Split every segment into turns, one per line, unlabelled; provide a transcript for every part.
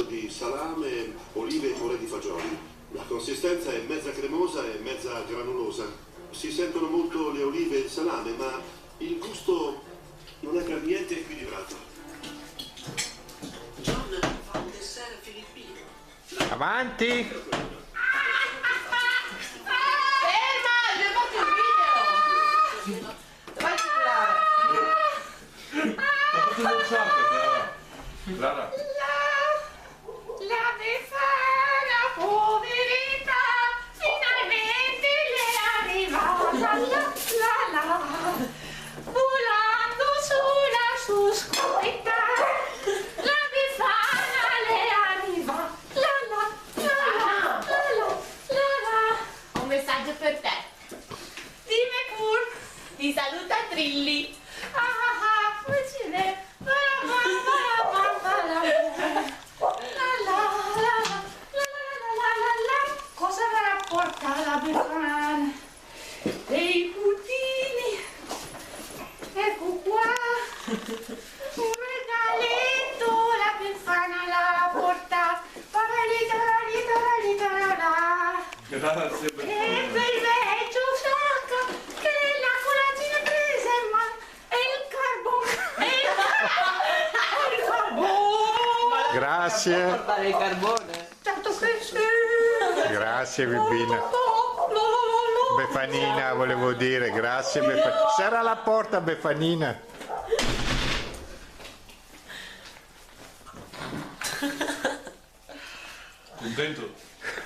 di salame, olive e cuore di fagioli. La consistenza è mezza cremosa e mezza granulosa. Si sentono molto le olive e il salame, ma il gusto non è per niente equilibrato. John fa un dessert filippino.
Avanti!
Ferma! Abbiamo fatto il video! Dov'è il cellulare?
Ma cosa non so che Clara?
La Befana, poveretta, finalmente le è arrivata, la, volando sulla sua scopetta, la Befana le arriva, la. Un messaggio per te. Dimmi pur, ti saluta Trilli. Come ci vede? Cosa avrà portato la Befana? Dei puttini. Ecco qua. Un regaletto la Befana l'ha portato.
Grazie per
E quel vecchio sacco che la colatina prese ma è il carbone.
Grazie!
Portare il carbone.
Tanto che sì.
Grazie Bibina. Befanina volevo dire, grazie Befanina. C'era la porta Befanina.
contento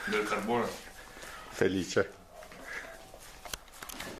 del carbone.
Felice.